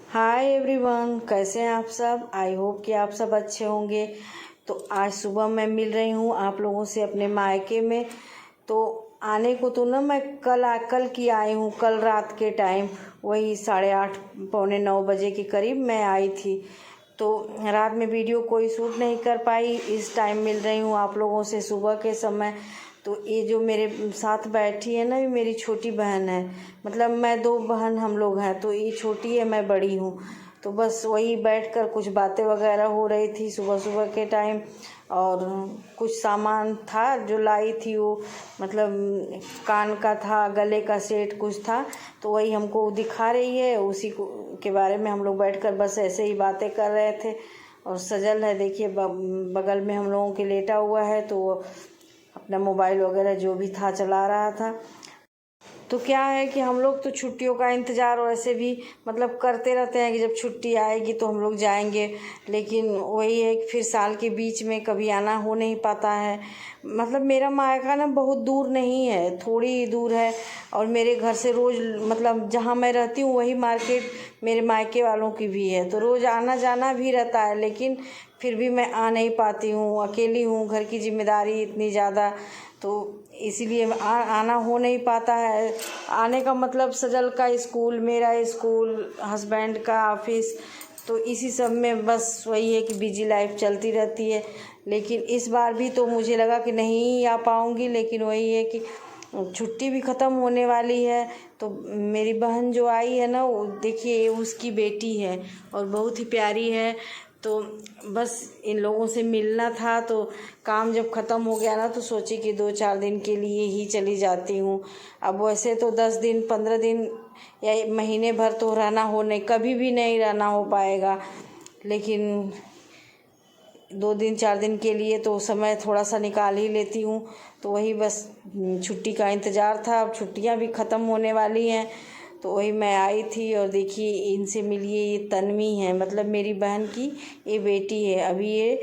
Hi everyone, कैसे हैं आप सब। आई होप कि आप सब अच्छे होंगे। तो आज सुबह मैं मिल रही हूँ आप लोगों से अपने मायके में। तो आने को तो ना मैं कल की आई हूँ, कल रात के टाइम वही 8:30 पौने 9 बजे के करीब मैं आई थी। तो रात में वीडियो कोई शूट नहीं कर पाई, इस टाइम मिल रही हूँ आप लोगों से सुबह के समय। तो ये जो मेरे साथ बैठी है ना, ये मेरी छोटी बहन है। मतलब मैं 2 बहन हम लोग हैं, तो ये छोटी है, मैं बड़ी हूँ। तो बस वही बैठकर कुछ बातें वगैरह हो रही थी सुबह सुबह के टाइम। और कुछ सामान था जो लाई थी, वो मतलब कान का था, गले का सेट कुछ था। तो वही हमको दिखा रही है, उसी को के बारे में हम लोग बैठकर बस ऐसे ही बातें कर रहे थे। और सजल है, देखिए बगल में हम लोगों के लेटा हुआ है, तो वो अपना मोबाइल वगैरह जो भी था चला रहा था। तो क्या है कि हम लोग तो छुट्टियों का इंतज़ार वैसे भी मतलब करते रहते हैं कि जब छुट्टी आएगी तो हम लोग जाएंगे। लेकिन वही है कि फिर साल के बीच में कभी आना हो नहीं पाता है। मतलब मेरा मायका ना बहुत दूर नहीं है, थोड़ी ही दूर है। और मेरे घर से रोज़ मतलब जहाँ मैं रहती हूँ वही मार्केट मेरे मायके वालों की भी है, तो रोज़ आना जाना भी रहता है। लेकिन फिर भी मैं आ नहीं पाती हूँ, अकेली हूँ, घर की जिम्मेदारी इतनी ज़्यादा, तो इसीलिए आना हो नहीं पाता है। आने का मतलब सजल का स्कूल, मेरा स्कूल, हस्बैंड का ऑफिस, तो इसी सब में बस वही है कि बिजी लाइफ चलती रहती है। लेकिन इस बार भी तो मुझे लगा कि नहीं आ पाऊँगी, लेकिन वही है कि छुट्टी भी ख़त्म होने वाली है। तो मेरी बहन जो आई है ना, वो देखिए उसकी बेटी है और बहुत ही प्यारी है। तो बस इन लोगों से मिलना था, तो काम जब ख़त्म हो गया ना, तो सोची कि 2-4 दिन के लिए ही चली जाती हूँ। अब वैसे तो 10 दिन 15 दिन या महीने भर तो रहना हो नहीं, कभी भी नहीं रहना हो पाएगा। लेकिन 2 दिन 4 दिन के लिए तो समय थोड़ा सा निकाल ही लेती हूँ। तो वही बस छुट्टी का इंतज़ार था। अब छुट्टियाँ भी ख़त्म होने वाली हैं, तो वही मैं आई थी। और देखिए इनसे मिलिए, ये तन्वी है, मतलब मेरी बहन की ये बेटी है। अभी ये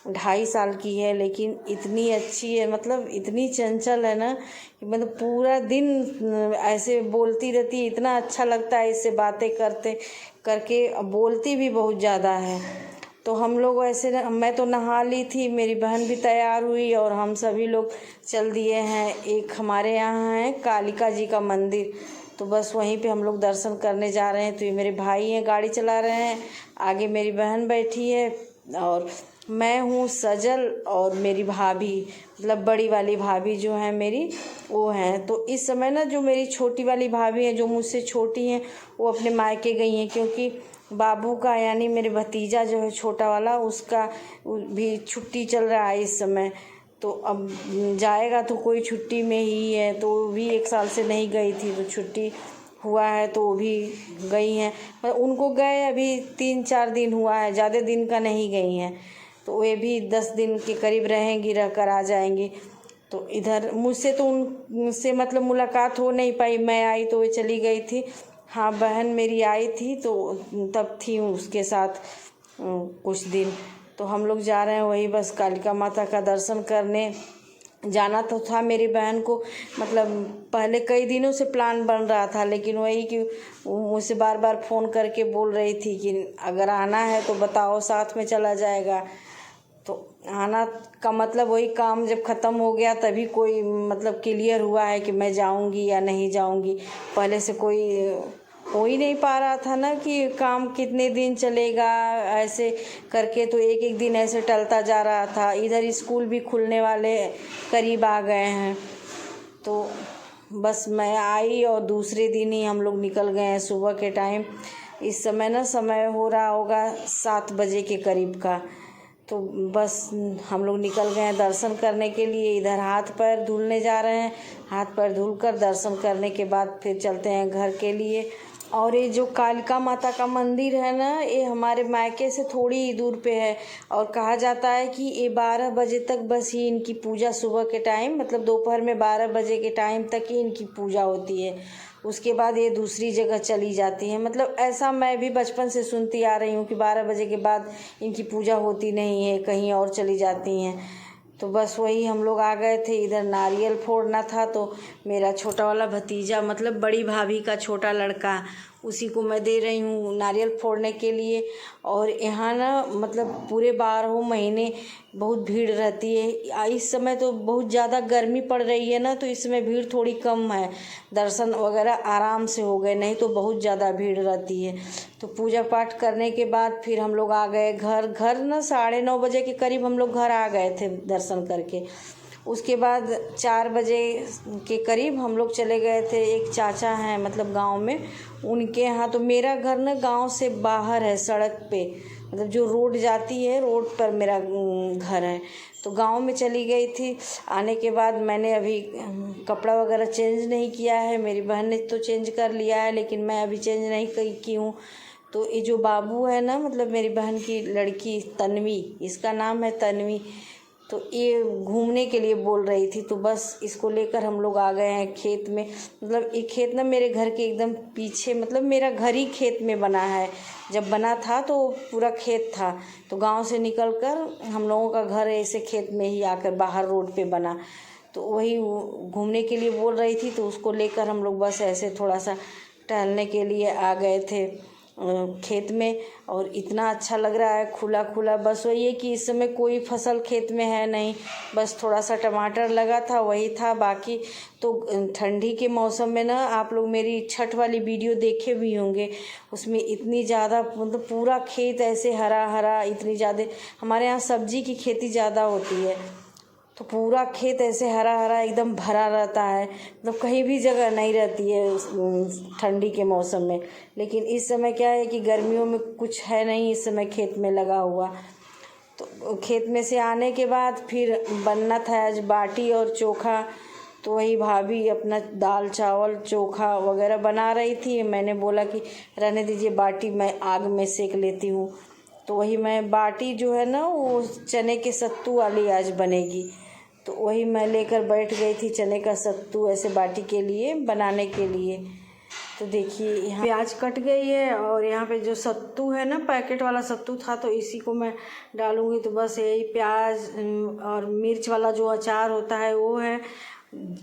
2.5 साल की है, लेकिन इतनी अच्छी है, मतलब इतनी चंचल है ना कि मतलब पूरा दिन ऐसे बोलती रहती है। इतना अच्छा लगता है इससे बातें करते करके, बोलती भी बहुत ज़्यादा है। तो हम लोग ऐसे, मैं तो नहा ली थी, मेरी बहन भी तैयार हुई और हम सभी लोग चल दिए हैं। एक हमारे यहाँ है कालिका जी का मंदिर, तो बस वहीं पे हम लोग दर्शन करने जा रहे हैं। तो ये मेरे भाई हैं, गाड़ी चला रहे हैं, आगे मेरी बहन बैठी है और मैं हूँ, सजल और मेरी भाभी, मतलब बड़ी वाली भाभी जो है मेरी, वो हैं। तो इस समय ना जो मेरी छोटी वाली भाभी हैं, जो मुझसे छोटी हैं, वो अपने मायके गई हैं, क्योंकि बाबू का यानी मेरे भतीजा जो है छोटा वाला, उसका भी छुट्टी चल रहा है इस समय। तो अब जाएगा तो कोई छुट्टी में ही है, तो वो भी 1 साल से नहीं गई थी, तो छुट्टी हुआ है तो वो भी गई हैं। पर उनको गए अभी 3-4 दिन हुआ है, ज़्यादा दिन का नहीं गई हैं। तो वे भी 10 दिन के करीब रहेंगी, रह कर आ जाएंगी। तो इधर मुझसे तो उनसे मतलब मुलाकात हो नहीं पाई, मैं आई तो वे चली गई थी। हाँ, बहन मेरी आई थी तो तब थी उसके साथ कुछ दिन। तो हम लोग जा रहे हैं वही बस कालिका माता का दर्शन करने। जाना तो था मेरी बहन को, मतलब पहले कई दिनों से प्लान बन रहा था, लेकिन वही कि वो मुझसे बार बार फ़ोन करके बोल रही थी कि अगर आना है तो बताओ, साथ में चला जाएगा। तो आना का मतलब वही काम जब ख़त्म हो गया तभी कोई मतलब क्लियर हुआ है कि मैं जाऊंगी या नहीं जाऊंगी। पहले से कोई हो ही नहीं पा रहा था ना कि काम कितने दिन चलेगा, ऐसे करके तो एक एक दिन ऐसे टलता जा रहा था। इधर स्कूल भी खुलने वाले करीब आ गए हैं, तो बस मैं आई और दूसरे दिन ही हम लोग निकल गए हैं सुबह के टाइम। इस समय ना समय हो रहा होगा 7 बजे के करीब का। तो बस हम लोग निकल गए हैं दर्शन करने के लिए। इधर हाथ पैर धुलने जा रहे हैं, हाथ पैर धुलकर दर्शन करने के बाद फिर चलते हैं घर के लिए। और ये जो कालिका माता का मंदिर है ना, ये हमारे मायके से थोड़ी ही दूर पे है। और कहा जाता है कि ये 12 बजे तक बस ही इनकी पूजा, सुबह के टाइम मतलब दोपहर में 12 बजे के टाइम तक ही इनकी पूजा होती है। उसके बाद ये दूसरी जगह चली जाती हैं। मतलब ऐसा मैं भी बचपन से सुनती आ रही हूँ कि 12 बजे के बाद इनकी पूजा होती नहीं है, कहीं और चली जाती हैं। तो बस वही हम लोग आ गए थे। इधर नारियल फोड़ना था, तो मेरा छोटा वाला भतीजा मतलब बड़ी भाभी का छोटा लड़का, उसी को मैं दे रही हूँ नारियल फोड़ने के लिए। और यहाँ ना मतलब पूरे 12 महीने बहुत भीड़ रहती है। इस समय तो बहुत ज़्यादा गर्मी पड़ रही है ना, तो इस समय भीड़ थोड़ी कम है, दर्शन वगैरह आराम से हो गए, नहीं तो बहुत ज़्यादा भीड़ रहती है। तो पूजा पाठ करने के बाद फिर हम लोग आ गए घर ना 9:30 बजे के करीब हम लोग घर आ गए थे दर्शन करके। उसके बाद 4 बजे के करीब हम लोग चले गए थे, एक चाचा हैं मतलब गांव में, उनके यहाँ। तो मेरा घर ना गांव से बाहर है, सड़क पे, मतलब जो रोड जाती है रोड पर मेरा घर है। तो गांव में चली गई थी। आने के बाद मैंने अभी कपड़ा वगैरह चेंज नहीं किया है, मेरी बहन ने तो चेंज कर लिया है, लेकिन मैं अभी चेंज नहीं की हूँ। तो ये जो बाबू है ना, मतलब मेरी बहन की लड़की तन्वी, इसका नाम है तन्वी, तो ये घूमने के लिए बोल रही थी, तो बस इसको लेकर हम लोग आ गए हैं खेत में। मतलब ये खेत ना मेरे घर के एकदम पीछे, मतलब मेरा घर ही खेत में बना है। जब बना था तो पूरा खेत था, तो गांव से निकलकर हम लोगों का घर ऐसे खेत में ही आकर बाहर रोड पे बना। तो वही घूमने के लिए बोल रही थी, तो उसको लेकर हम लोग बस ऐसे थोड़ा सा टहलने के लिए आ गए थे खेत में। और इतना अच्छा लग रहा है खुला खुला। बस वही है कि इस समय कोई फसल खेत में है नहीं, बस थोड़ा सा टमाटर लगा था वही था। बाकी तो ठंडी के मौसम में ना, आप लोग मेरी छठ वाली वीडियो देखे भी होंगे, उसमें इतनी ज़्यादा मतलब पूरा खेत ऐसे हरा हरा, इतनी ज़्यादा हमारे यहाँ सब्जी की खेती ज़्यादा होती है, तो पूरा खेत ऐसे हरा हरा एकदम भरा रहता है, मतलब कहीं भी जगह नहीं रहती है ठंडी के मौसम में। लेकिन इस समय क्या है कि गर्मियों में कुछ है नहीं इस समय खेत में लगा हुआ। तो खेत में से आने के बाद फिर बनना था आज बाटी और चोखा। तो वही भाभी अपना दाल चावल चोखा वगैरह बना रही थी, मैंने बोला कि रहने दीजिए, बाटी मैं आग में सेक लेती हूँ। तो वही मैं बाटी जो है ना, वो चने के सत्तू वाली आज बनेगी, तो वही मैं लेकर बैठ गई थी चने का सत्तू ऐसे बाटी के लिए बनाने के लिए। तो देखिए यहाँ प्याज कट गई है, और यहाँ पे जो सत्तू है ना, पैकेट वाला सत्तू था, तो इसी को मैं डालूँगी। तो बस यही प्याज और मिर्च वाला जो अचार होता है वो है,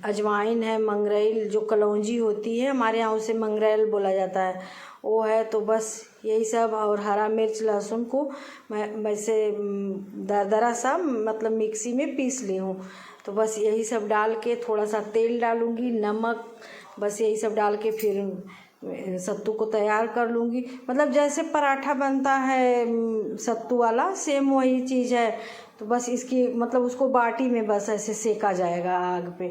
अजवाइन है, मंगरेल जो कलौंजी होती है हमारे यहाँ उसे मंगरेल बोला जाता है, वो है। तो बस यही सब, और हरा मिर्च लहसुन को मैं वैसे दरदरा सा मतलब मिक्सी में पीस ली हूँ। तो बस यही सब डाल के थोड़ा सा तेल डालूँगी, नमक, बस यही सब डाल के फिर सत्तू को तैयार कर लूँगी। मतलब जैसे पराठा बनता है सत्तू वाला, सेम वही चीज़ है। तो बस इसकी मतलब उसको बाटी में बस ऐसे सेका जाएगा आग पे।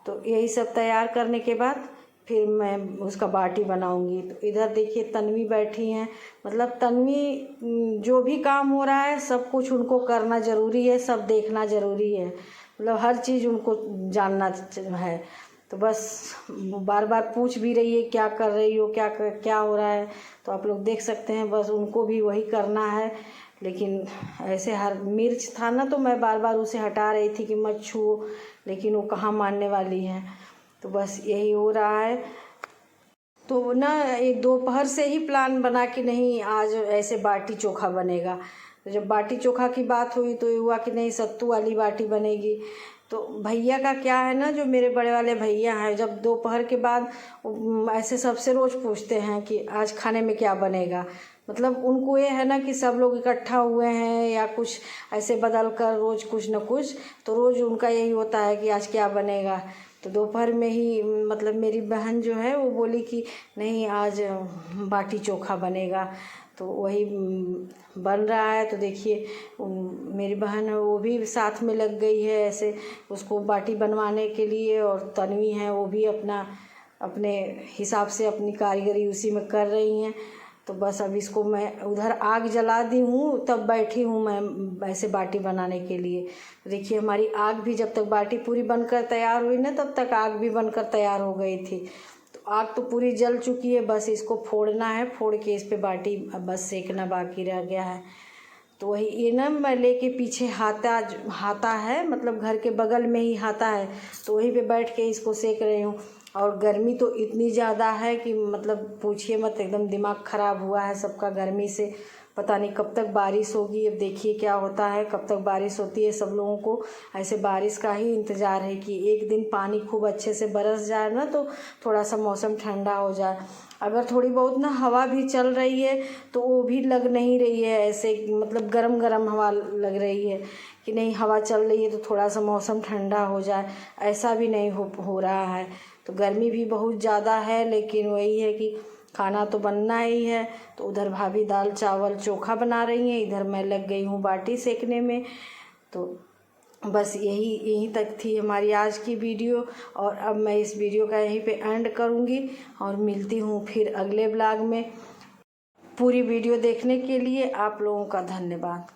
तो यही सब तैयार करने के बाद फिर मैं उसका बाटी बनाऊंगी। तो इधर देखिए तन्वी बैठी हैं, मतलब तन्वी जो भी काम हो रहा है सब कुछ उनको करना ज़रूरी है, सब देखना ज़रूरी है, मतलब हर चीज़ उनको जानना है। तो बस बार बार पूछ भी रही है क्या कर रही हो, क्या हो रहा है। तो आप लोग देख सकते हैं, बस उनको भी वही करना है। लेकिन ऐसे हर मिर्च था ना, तो मैं बार बार उसे हटा रही थी कि मत छुओ, लेकिन वो कहाँ मानने वाली है। तो बस यही हो रहा है। तो ना ये दोपहर से ही प्लान बना कि नहीं आज ऐसे बाटी चोखा बनेगा। तो जब बाटी चोखा की बात हुई तो ये हुआ कि नहीं सत्तू वाली बाटी बनेगी। तो भैया का क्या है ना, जो मेरे बड़े वाले भैया हैं, जब दोपहर के बाद ऐसे सबसे रोज़ पूछते हैं कि आज खाने में क्या बनेगा। मतलब उनको ये है ना कि सब लोग इकट्ठा हुए हैं या कुछ ऐसे बदल कर रोज़ कुछ न कुछ, तो रोज़ उनका यही होता है कि आज क्या बनेगा। तो दोपहर में ही मतलब मेरी बहन जो है वो बोली कि नहीं आज बाटी चोखा बनेगा, तो वही बन रहा है। तो देखिए मेरी बहन है वो भी साथ में लग गई है ऐसे उसको बाटी बनवाने के लिए, और तन्वी है वो भी अपने हिसाब से अपनी कारीगरी उसी में कर रही हैं। तो बस अब इसको मैं उधर आग जला दी हूँ, तब बैठी हूँ मैं ऐसे बाटी बनाने के लिए। देखिए हमारी आग भी जब तक बाटी पूरी बनकर तैयार हुई ना, तब तक आग भी बनकर तैयार हो गई थी। तो आग तो पूरी जल चुकी है, बस इसको फोड़ना है, फोड़ के इस पे बाटी बस सेकना बाकी रह गया है। तो वही ये ना मैं लेके पीछे हाता है, मतलब घर के बगल में ही हाता है, तो वहीं पे बैठ के इसको सेक रही हूँ। और गर्मी तो इतनी ज़्यादा है कि मतलब पूछिए मत, एकदम दिमाग ख़राब हुआ है सबका गर्मी से। पता नहीं कब तक बारिश होगी, अब देखिए क्या होता है, कब तक बारिश होती है। सब लोगों को ऐसे बारिश का ही इंतज़ार है कि एक दिन पानी खूब अच्छे से बरस जाए ना, तो थोड़ा सा मौसम ठंडा हो जाए। अगर थोड़ी बहुत ना हवा भी चल रही है तो वो भी लग नहीं रही है, ऐसे मतलब गरम गरम हवा लग रही है कि नहीं हवा चल रही है तो थोड़ा सा मौसम ठंडा हो जाए, ऐसा भी नहीं हो रहा है। तो गर्मी भी बहुत ज़्यादा है, लेकिन वही है कि खाना तो बनना ही है। तो उधर भाभी दाल चावल चोखा बना रही हैं, इधर मैं लग गई हूँ बाटी सेकने में। तो बस यहीं तक थी हमारी आज की वीडियो, और अब मैं इस वीडियो का यहीं पे एंड करूँगी और मिलती हूँ फिर अगले ब्लॉग में। पूरी वीडियो देखने के लिए आप लोगों का धन्यवाद।